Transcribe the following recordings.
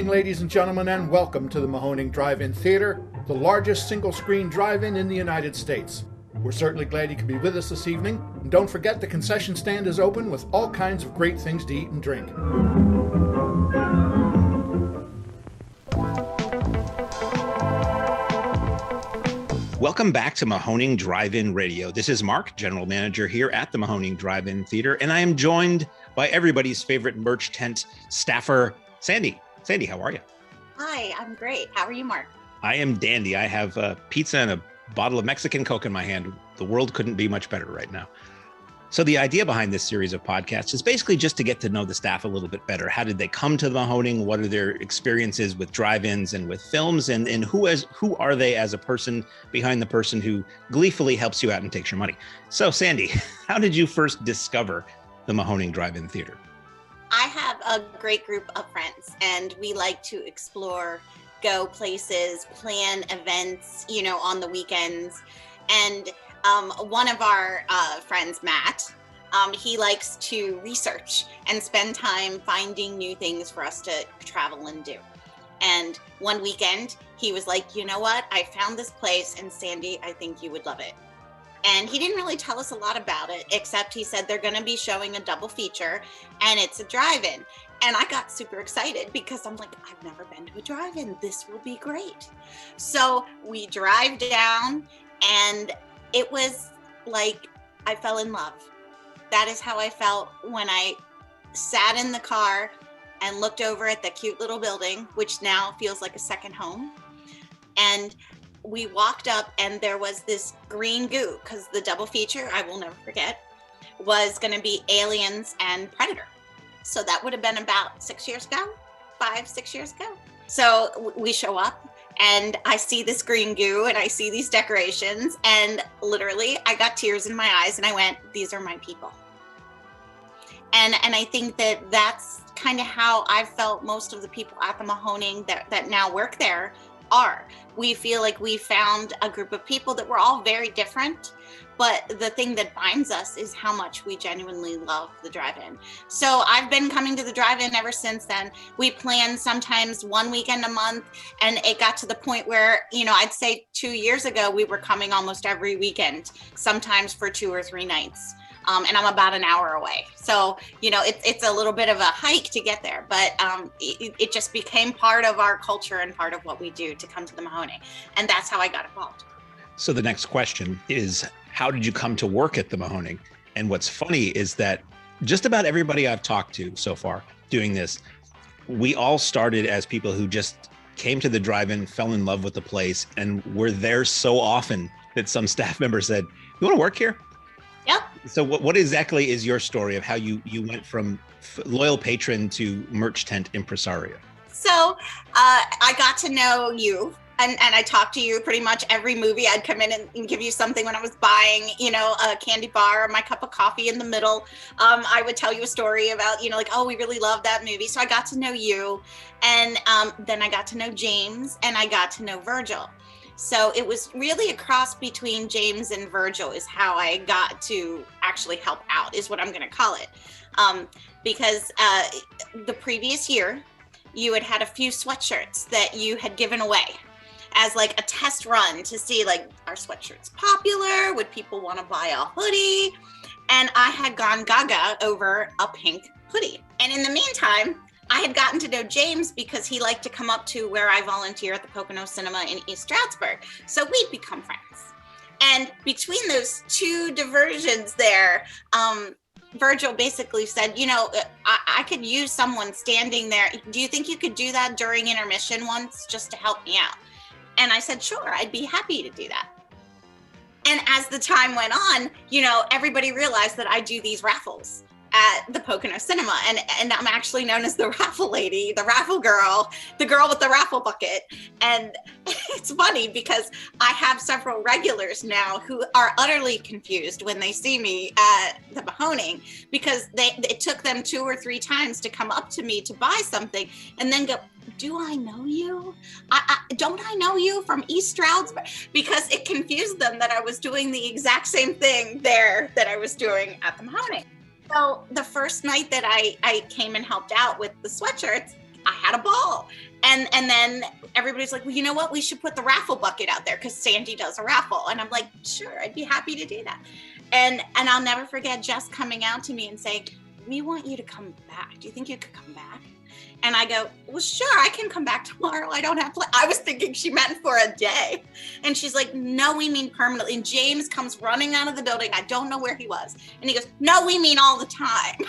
evening, ladies and gentlemen, and welcome to the Mahoning Drive-In Theater, the largest single-screen drive-in in the United States. We're certainly glad you could be with us this evening, and don't forget the concession stand is open with all kinds of great things to eat and drink. Welcome back to Mahoning Drive-In Radio. This is Mark, General Manager here at the Mahoning Drive-In Theater, and I am joined by everybody's favorite merch tent staffer, Sandy. Sandy, how are you? Hi, I'm great. How are you, Mark? I am dandy. I have a pizza and a bottle of Mexican Coke in my hand. The world couldn't be much better right now. So the idea behind this series of podcasts is basically just to get to know the staff a little bit better. How did they come to the Mahoning? What are their experiences with drive-ins and with films? And who are they as a person behind the person who gleefully helps you out and takes your money? So Sandy, how did you first discover the Mahoning Drive-In Theater? I have a great group of friends, and we like to explore, go places, plan events, on the weekends. And one of our friends, Matt, he likes to research and spend time finding new things for us to travel and do. And one weekend, he was like, you know what? I found this place, and Sandy, I think you would love it. And he didn't really tell us a lot about it, except he said they're going to be showing a double feature, and it's a drive-in. And I got super excited because I'm like, I've never been to a drive-in. This will be great. So we drive down, and it was like I fell in love. That is how I felt when I sat in the car and looked over at the cute little building, which now feels like a second home. And we walked up, and there was this green goo, because the double feature, I will never forget, was going to be Aliens and Predator. So that would have been about 6 years ago, 5-6 years ago. So we show up, and I see this green goo, and I see these decorations, and literally I got tears in my eyes, and I went, these are my people. And I think that that's kind of how I felt most of the people at the Mahoning that now work there are. We feel like we found a group of people that we're all very different, but the thing that binds us is how much we genuinely love the drive-in. So I've been coming to the drive-in ever since then. We plan sometimes one weekend a month, and it got to the point where, I'd say 2 years ago, we were coming almost every weekend, sometimes for 2 or 3 nights. And I'm about an hour away. So, it's a little bit of a hike to get there, but it just became part of our culture and part of what we do to come to the Mahoning. And that's how I got involved. So the next question is, how did you come to work at the Mahoning? And what's funny is that just about everybody I've talked to so far doing this, we all started as people who just came to the drive-in, fell in love with the place, and were there so often that some staff member said, you want to work here? Yep. So what exactly is your story of how you went from loyal patron to merch tent impresario? So I got to know you, and I talked to you pretty much every movie. I'd come in and give you something when I was buying, a candy bar or my cup of coffee in the middle. I would tell you a story about, oh, we really love that movie. So I got to know you. And then I got to know James, and I got to know Virgil. So it was really a cross between James and Virgil is how I got to actually help out, is what I'm going to call it. Because the previous year, you had a few sweatshirts that you had given away as like a test run to see, like, are sweatshirts popular? Would people want to buy a hoodie? And I had gone gaga over a pink hoodie. And in the meantime, I had gotten to know James because he liked to come up to where I volunteer at the Pocono Cinema in East Stroudsburg. So we'd become friends. And between those two diversions there, Virgil basically said, I could use someone standing there. Do you think you could do that during intermission once just to help me out? And I said, sure, I'd be happy to do that. And as the time went on, everybody realized that I do these raffles at the Pocono Cinema. And I'm actually known as the raffle lady, the raffle girl, the girl with the raffle bucket. And it's funny because I have several regulars now who are utterly confused when they see me at the Mahoning, because it took them 2 or 3 times to come up to me to buy something and then go, do I know you? Don't I know you from East Stroudsburg? Because it confused them that I was doing the exact same thing there that I was doing at the Mahoning. So the first night that I came and helped out with the sweatshirts, I had a ball. And then everybody's like, well, you know what? We should put the raffle bucket out there because Sandy does a raffle. And I'm like, sure, I'd be happy to do that. And I'll never forget Jess coming out to me and saying, we want you to come back. Do you think you could come back? And I go, well, sure, I can come back tomorrow. I don't have I was thinking she meant for a day. And she's like, no, we mean permanently. And James comes running out of the building. I don't know where he was. And he goes, no, we mean all the time.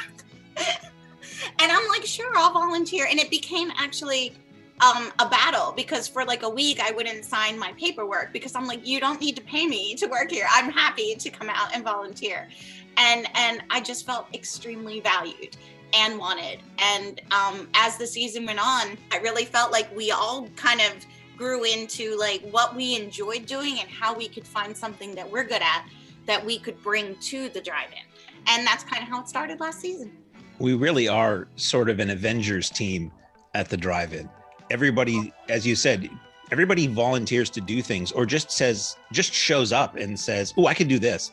And I'm like, sure, I'll volunteer. And it became actually a battle because for like a week, I wouldn't sign my paperwork because I'm like, you don't need to pay me to work here. I'm happy to come out and volunteer. And I just felt extremely valued and wanted. And as the season went on, I really felt like we all kind of grew into like what we enjoyed doing and how we could find something that we're good at that we could bring to the drive-in. And that's kind of how it started last season. We really are sort of an Avengers team at the drive-in. Everybody, as you said, everybody volunteers to do things or just shows up and says, oh, I can do this.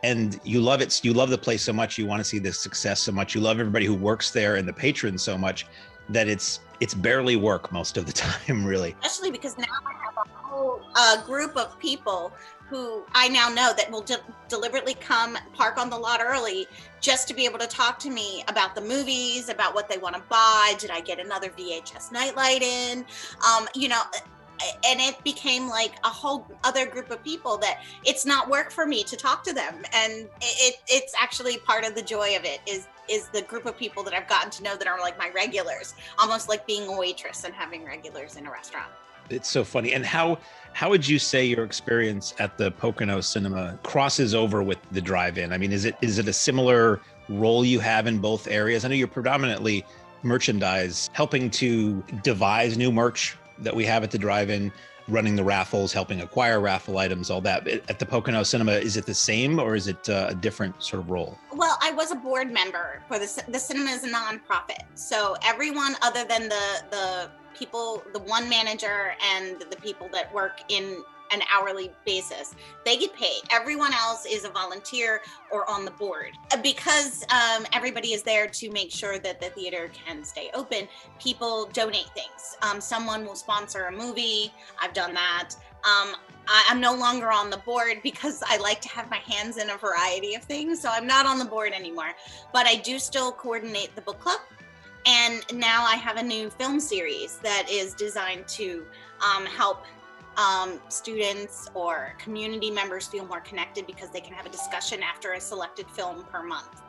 And you love it. You love the place so much. You want to see the success so much. You love everybody who works there and the patrons so much that it's barely work most of the time, really. Especially because now I have a whole group of people who I now know that will deliberately come park on the lot early just to be able to talk to me about the movies, about what they want to buy. Did I get another VHS nightlight in? And it became like a whole other group of people that it's not work for me to talk to them. And it's actually part of the joy of it is the group of people that I've gotten to know that are like my regulars, almost like being a waitress and having regulars in a restaurant. It's so funny. And how would you say your experience at the Pocono Cinema crosses over with the drive-in? I mean, is it a similar role you have in both areas? I know you're predominantly merchandise, helping to devise new merch that we have at the drive-in, running the raffles, helping acquire raffle items, all that. At the Pocono Cinema, is it the same or is it a different sort of role? Well, I was a board member for the cinema is a nonprofit. So everyone other than the people, the one manager and the people that work in an hourly basis, they get paid. Everyone else is a volunteer or on the board. Because everybody is there to make sure that the theater can stay open, people donate things. Someone will sponsor a movie. I've done that. I'm no longer on the board because I like to have my hands in a variety of things. So I'm not on the board anymore, but I do still coordinate the book club. And now I have a new film series that is designed to help students or community members feel more connected because they can have a discussion after a selected film per month.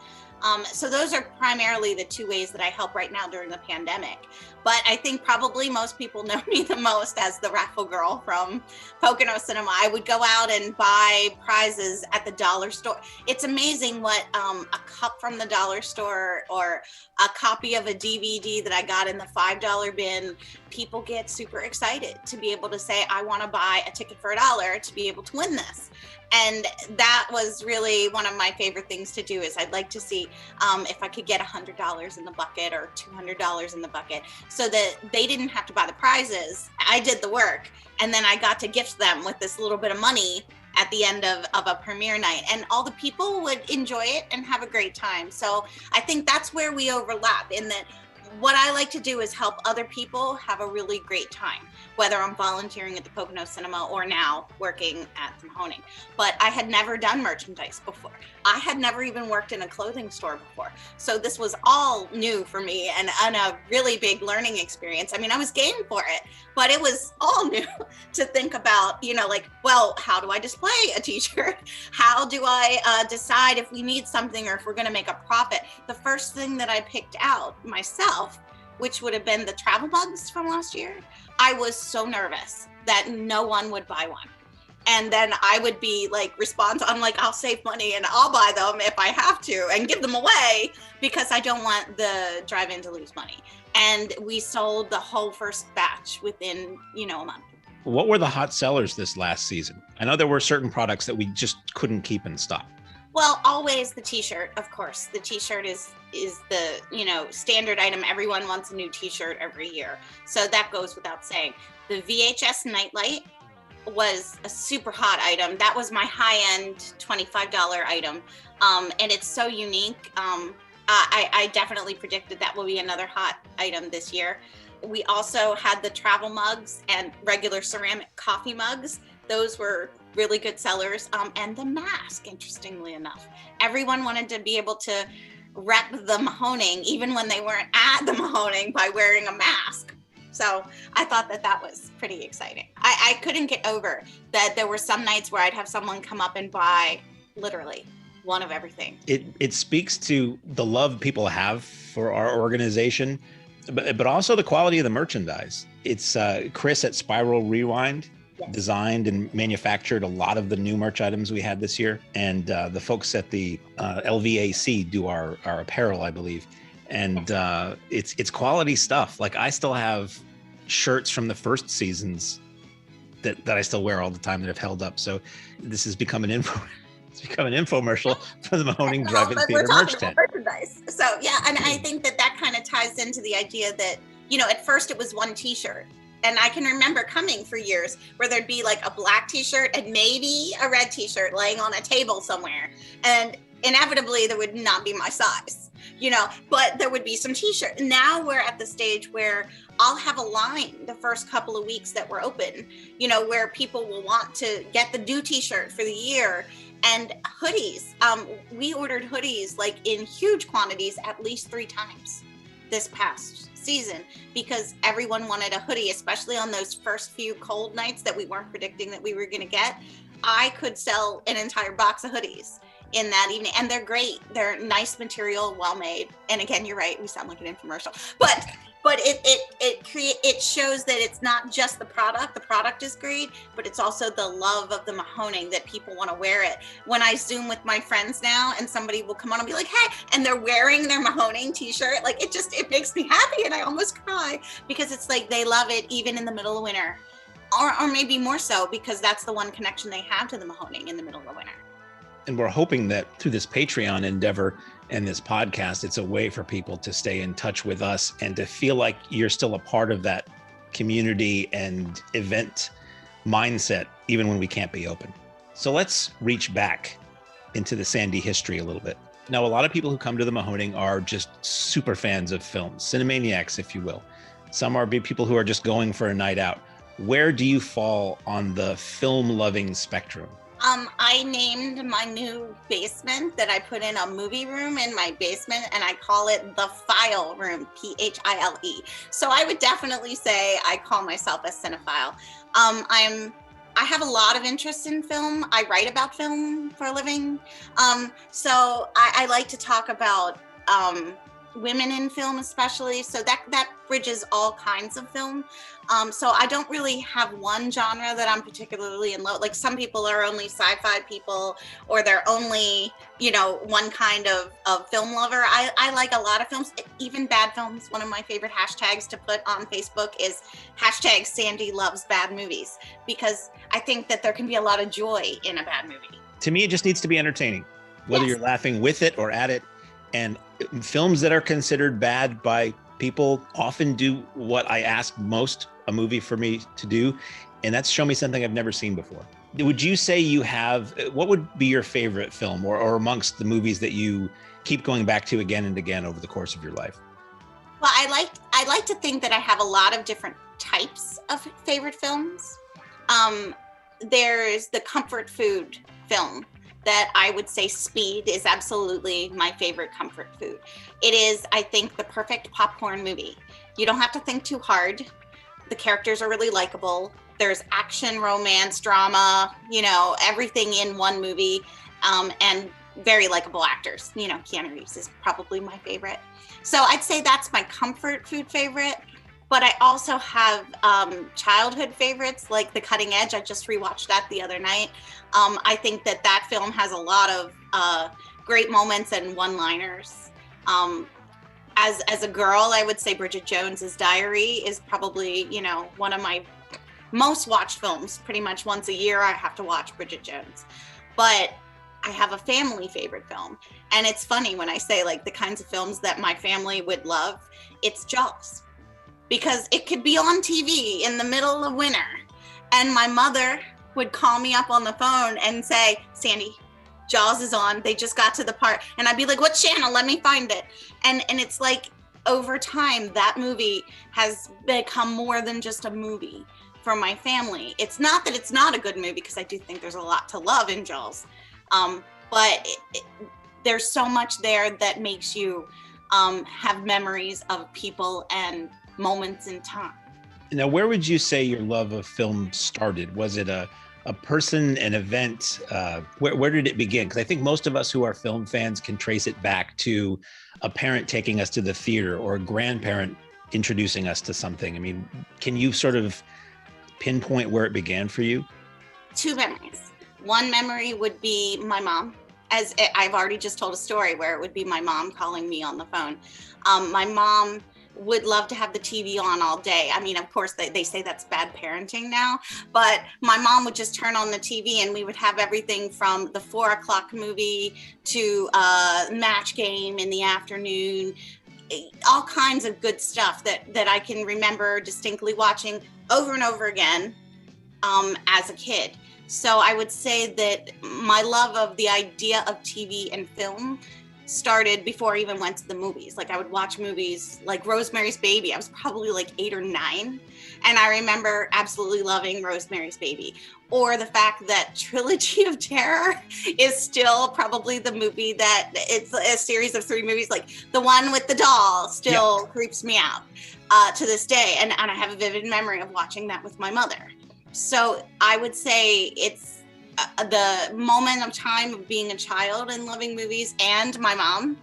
So those are primarily the two ways that I help right now during the pandemic. But I think probably most people know me the most as the raffle girl from Pocono Cinema. I would go out and buy prizes at the dollar store. It's amazing what a cup from the dollar store or a copy of a DVD that I got in the $5 bin, people get super excited to be able to say, I want to buy a ticket for $1 to be able to win this. And that was really one of my favorite things to do is I'd like to see if I could get $100 in the bucket or $200 in the bucket so that they didn't have to buy the prizes. I did the work and then I got to gift them with this little bit of money at the end of a premiere night, and all the people would enjoy it and have a great time. So I think that's where we overlap in that what I like to do is help other people have a really great time, whether I'm volunteering at the Pocono Cinema or now working at Mahoning. But I had never done merchandise before. I had never even worked in a clothing store before. So this was all new for me and a really big learning experience. I mean, I was game for it, but it was all new to think about, like, well, how do I display a t-shirt? How do I decide if we need something or if we're going to make a profit? The first thing that I picked out myself, which would have been the travel mugs from last year, I was so nervous that no one would buy one. And then I would be like, I'm like, I'll save money and I'll buy them if I have to and give them away because I don't want the drive-in to lose money. And we sold the whole first batch within, a month. What were the hot sellers this last season? I know there were certain products that we just couldn't keep in stock. Well, always the t-shirt, of course. The t-shirt is the, standard item. Everyone wants a new t-shirt every year. So that goes without saying. The VHS nightlight was a super hot item. That was my high-end $25 item. And it's so unique. I definitely predicted that will be another hot item this year. we also had the travel mugs and regular ceramic coffee mugs. Those were really good sellers. And the mask, interestingly enough. Everyone wanted to be able to rep the Mahoning, even when they weren't at the Mahoning, by wearing a mask. So I thought that was pretty exciting. I couldn't get over that there were some nights where I'd have someone come up and buy literally one of everything. It speaks to the love people have for our organization, but also the quality of the merchandise. It's Chris at Spiral Rewind. Yes. Designed and manufactured a lot of the new merch items we had this year. And the folks at the LVAC do our apparel, I believe. And it's quality stuff. Like, I still have shirts from the first seasons that I still wear all the time that have held up. So this has become an infomercial for the Mahoning Drive-In Theater merch tent. Merchandise. So yeah, and I think that kind of ties into the idea that, at first it was one t-shirt. And I can remember coming for years where there'd be like a black t-shirt and maybe a red t-shirt laying on a table somewhere. And inevitably there would not be my size, but there would be some t-shirt. Now we're at the stage where I'll have a line the first couple of weeks that we're open, where people will want to get the new t-shirt for the year. And hoodies, we ordered hoodies like in huge quantities at least 3 times this past season, because everyone wanted a hoodie, especially on those first few cold nights that we weren't predicting that we were going to get. I could sell an entire box of hoodies in that evening, and they're great. They're nice material, well made. And again, you're right, we sound like an infomercial, but it shows that it's not just the product. The product is great, but it's also the love of the Mahoning that people want to wear it. When I Zoom with my friends now and somebody will come on and be like, hey, and they're wearing their Mahoning t-shirt, like it makes me happy, and I almost cry, because it's like they love it even in the middle of winter, or maybe more so because that's the one connection they have to the Mahoning in the middle of winter. And we're hoping that through this Patreon endeavor and this podcast, it's a way for people to stay in touch with us and to feel like you're still a part of that community and event mindset, even when we can't be open. So let's reach back into the Sandy history a little bit. Now, a lot of people who come to the Mahoning are just super fans of films, cinemaniacs, if you will. Some are people who are just going for a night out. Where do you fall on the film-loving spectrum? I named my new basement that I put in a movie room in my basement, and I call it the File Room, Phile. So I would definitely say I call myself a cinephile. I have a lot of interest in film. I write about film for a living. So I like to talk about women in film especially. So that bridges all kinds of film. So I don't really have one genre that I'm particularly in love. Like some people are only sci-fi people, or they're only, one kind of film lover. I like a lot of films, even bad films. One of my favorite hashtags to put on Facebook is hashtag Sandy loves bad movies, because I think that there can be a lot of joy in a bad movie. To me, it just needs to be entertaining, whether you're laughing with it or at it. And films that are considered bad by people often do what I ask most a movie for me to do, and that's show me something I've never seen before. Would you say what would be your favorite film or amongst the movies that you keep going back to again and again over the course of your life? Well, I like to think that I have a lot of different types of favorite films. There's the comfort food film that I would say Speed is absolutely my favorite comfort food. It is, I think, the perfect popcorn movie. You don't have to think too hard. The characters are really likable. There's action, romance, drama, everything in one movie, and very likable actors. Keanu Reeves is probably my favorite. So I'd say that's my comfort food favorite. But I also have childhood favorites like The Cutting Edge. I just rewatched that the other night. I think that film has a lot of great moments and one-liners. As a girl, I would say Bridget Jones's Diary is probably, one of my most watched films. Pretty much once a year, I have to watch Bridget Jones. But I have a family favorite film. And it's funny when I say like the kinds of films that my family would love, it's Jaws. Because it could be on TV in the middle of winter. And my mother would call me up on the phone and say, Sandy, Jaws is on. They just got to the part. And I'd be like, what channel? Let me find it. And it's like, over time, that movie has become more than just a movie for my family. It's not that it's not a good movie, because I do think there's a lot to love in Jaws. But there's so much there that makes you have memories of people and moments in time. Now, where would you say your love of film started? Was it a person, an event? Where did it begin? Because I think most of us who are film fans can trace it back to a parent taking us to the theater or a grandparent introducing us to something. I mean, can you sort of pinpoint where it began for you? 2 memories. One memory would be my mom. As I've already just told a story where it would be my mom calling me on the phone. My mom would love to have the TV on all day. I mean, of course, they say that's bad parenting now, but my mom would just turn on the TV and we would have everything from the 4 o'clock movie to Match Game in the afternoon, all kinds of good stuff that I can remember distinctly watching over and over again as a kid. So I would say that my love of the idea of TV and film started before I even went to the movies. Like, I would watch movies like Rosemary's Baby. I was probably like 8 or 9. And I remember absolutely loving Rosemary's Baby. Or the fact that Trilogy of Terror is still probably the movie that it's a series of 3 movies. Like, the one with the doll still creeps me out to this day. And I have a vivid memory of watching that with my mother. So I would say it's the moment of time of being a child and loving movies, and my mom,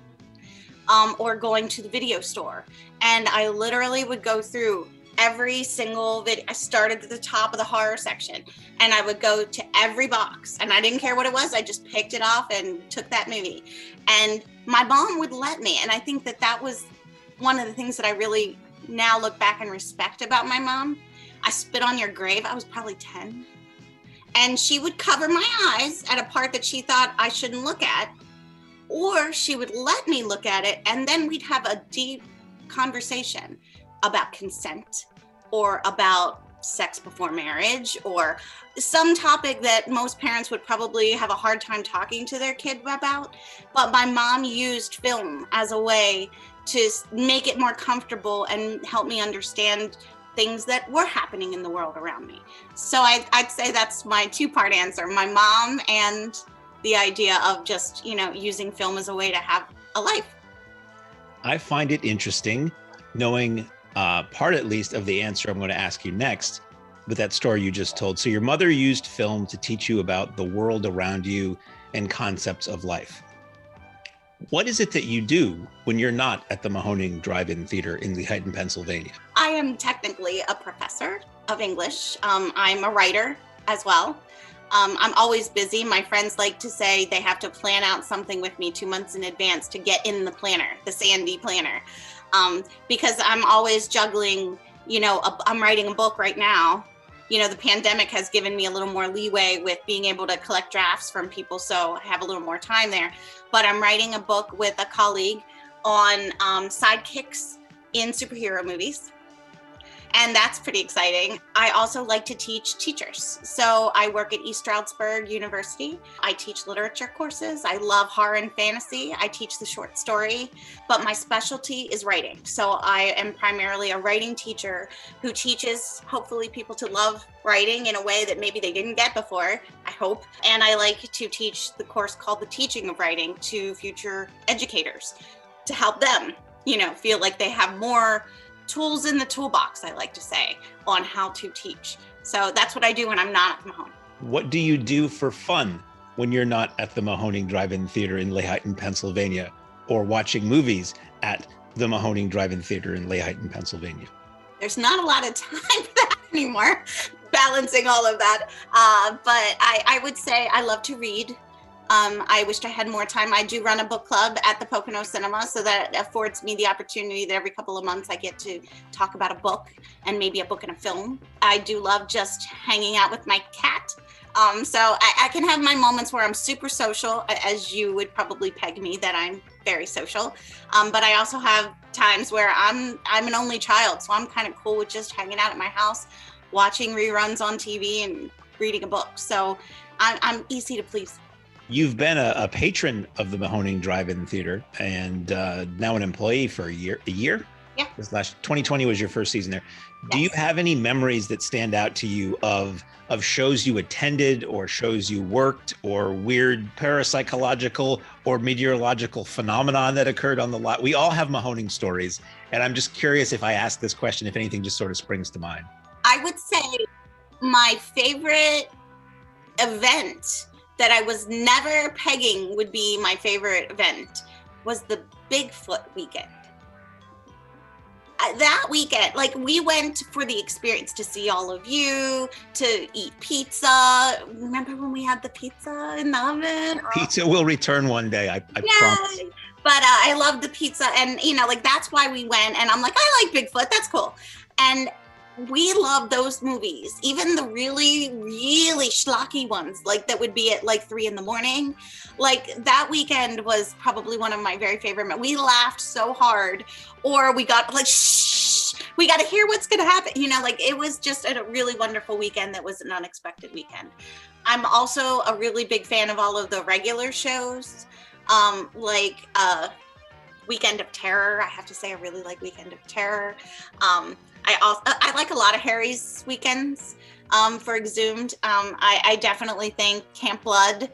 or going to the video store. And I literally would go through every single video. I started at the top of the horror section and I would go to every box, and I didn't care what it was. I just picked it off and took that movie. And my mom would let me. And I think that was one of the things that I really now look back and respect about my mom. I Spit on Your Grave. I was probably 10. And she would cover my eyes at a part that she thought I shouldn't look at, or she would let me look at it, and then we'd have a deep conversation about consent or about sex before marriage, or some topic that most parents would probably have a hard time talking to their kid about. But my mom used film as a way to make it more comfortable and help me understand things that were happening in the world around me. So I'd say that's my 2-part answer: my mom and the idea of just, using film as a way to have a life. I find it interesting knowing part, at least, of the answer I'm going to ask you next with that story you just told. So your mother used film to teach you about the world around you and concepts of life. What is it that you do when you're not at the Mahoning Drive-In Theater in Lehighton, Pennsylvania? I am technically a professor of English. I'm a writer as well. I'm always busy. My friends like to say they have to plan out something with me 2 months in advance to get in the planner, the Sandy planner, because I'm always juggling. I'm writing a book right now. The pandemic has given me a little more leeway with being able to collect drafts from people, so I have a little more time there. But I'm writing a book with a colleague on sidekicks in superhero movies. And that's pretty exciting. I also like to teach teachers. So I work at East Stroudsburg University. I teach literature courses. I love horror and fantasy. I teach the short story, but my specialty is writing. So I am primarily a writing teacher who teaches, hopefully, people to love writing in a way that maybe they didn't get before, I hope. And I like to teach the course called The Teaching of Writing to future educators to help them, feel like they have more tools in the toolbox, I like to say, on how to teach. So that's what I do when I'm not at the Mahoning. What do you do for fun when you're not at the Mahoning Drive-In Theater in Lehighton, Pennsylvania, or watching movies at the Mahoning Drive-In Theater in Lehighton, Pennsylvania? There's not a lot of time for that anymore, balancing all of that. But I would say I love to read. I wished I had more time. I do run a book club at the Pocono Cinema, so that affords me the opportunity that every couple of months I get to talk about a book and maybe a book and a film. I do love just hanging out with my cat. So I can have my moments where I'm super social, as you would probably peg me that I'm very social. But I also have times where I'm an only child, so I'm kind of cool with just hanging out at my house, watching reruns on TV and reading a book. So I'm easy to please. You've been a patron of the Mahoning Drive-In Theater and now an employee for a year. Yeah. This last 2020 was your first season there. Do you Yes. have any memories that stand out to you of shows you attended or shows you worked or weird parapsychological or meteorological phenomenon that occurred on the lot? We all have Mahoning stories. And I'm just curious, if I ask this question, if anything just sort of springs to mind. I would say my favorite event that I was never pegging would be my favorite event was the Bigfoot weekend. That weekend, like, we went for the experience to see all of you, to eat pizza. Remember when we had the pizza in the oven? Pizza will return one day, I promise. But I love the pizza, and like, that's why we went. And I'm like, I like Bigfoot, that's cool. And we love those movies, even the really, really schlocky ones, like that would be at like 3 a.m. Like, that weekend was probably one of my very favorite. We laughed so hard, or we got like, shh, we got to hear what's going to happen. Like, it was just a really wonderful weekend. That was an unexpected weekend. I'm also a really big fan of all of the regular shows, like Weekend of Terror. I have to say, I really like Weekend of Terror. I like a lot of Harry's weekends for Exhumed. I definitely think Camp Blood,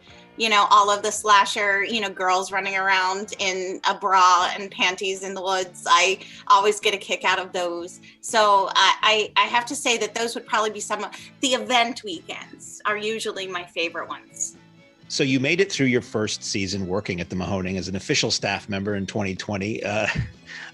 all of the slasher, girls running around in a bra and panties in the woods. I always get a kick out of those. So I have to say that those would probably be some of the event weekends are usually my favorite ones. So you made it through your first season working at the Mahoning as an official staff member in 2020, a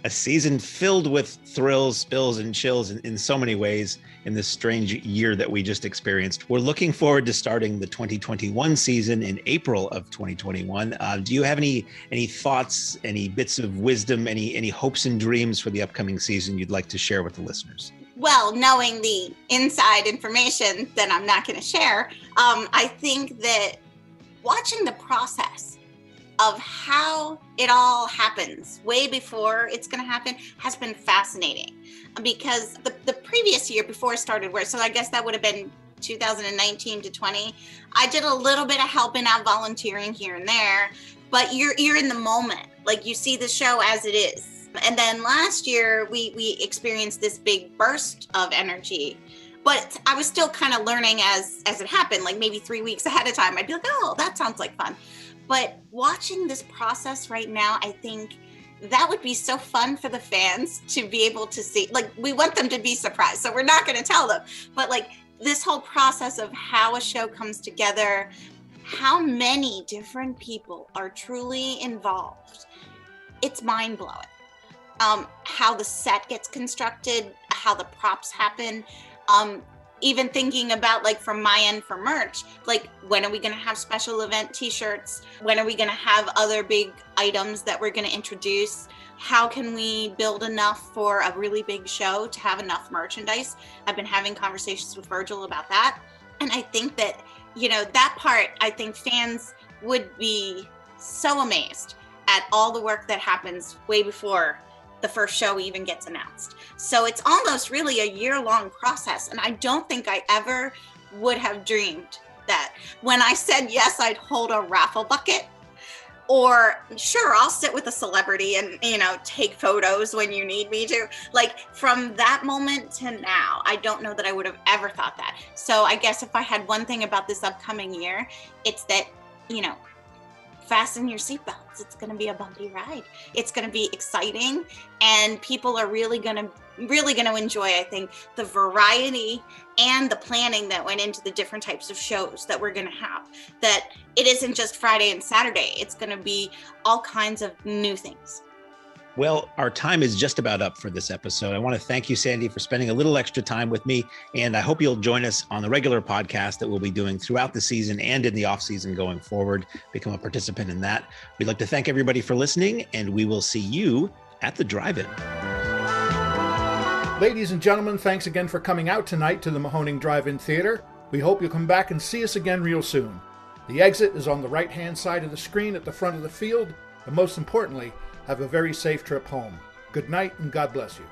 season filled with thrills, spills, and chills in so many ways in this strange year that we just experienced. We're looking forward to starting the 2021 season in April of 2021. Do you have any thoughts, any bits of wisdom, any hopes and dreams for the upcoming season you'd like to share with the listeners? Well, knowing the inside information that I'm not going to share, I think that watching the process of how it all happens way before it's going to happen has been fascinating, because the previous year before it started, so I guess that would have been 2019 to 20, I did a little bit of helping out, volunteering here and there, but you're in the moment, like, you see the show as it is. And then last year we experienced this big burst of energy. But I was still kind of learning as it happened, like maybe 3 weeks ahead of time. I'd be like, oh, that sounds like fun. But watching this process right now, I think that would be so fun for the fans to be able to see. Like, we want them to be surprised, so we're not going to tell them. But like, this whole process of how a show comes together, how many different people are truly involved, it's mind-blowing. How the set gets constructed, how the props happen. Even thinking about, like, from my end for merch, like, when are we going to have special event t-shirts? When are we going to have other big items that we're going to introduce? How can we build enough for a really big show to have enough merchandise? I've been having conversations with Virgil about that. And I think that, that part, I think fans would be so amazed at all the work that happens way before the first show even gets announced. So it's almost really a year-long process. And I don't think I ever would have dreamed that when I said yes, I'd hold a raffle bucket, or sure, I'll sit with a celebrity and, take photos when you need me to. Like, from that moment to now, I don't know that I would have ever thought that. So I guess if I had one thing about this upcoming year, it's that, fasten your seatbelts. It's going to be a bumpy ride. It's going to be exciting, and people are really going to enjoy, I think, the variety and the planning that went into the different types of shows that we're going to have. That it isn't just Friday and Saturday. It's going to be all kinds of new things. Well, our time is just about up for this episode. I want to thank you, Sandy, for spending a little extra time with me. And I hope you'll join us on the regular podcast that we'll be doing throughout the season and in the off season going forward. Become a participant in that. We'd like to thank everybody for listening, and we will see you at the drive-in. Ladies and gentlemen, thanks again for coming out tonight to the Mahoning Drive-In Theater. We hope you'll come back and see us again real soon. The exit is on the right-hand side of the screen at the front of the field, and most importantly, have a very safe trip home. Good night, and God bless you.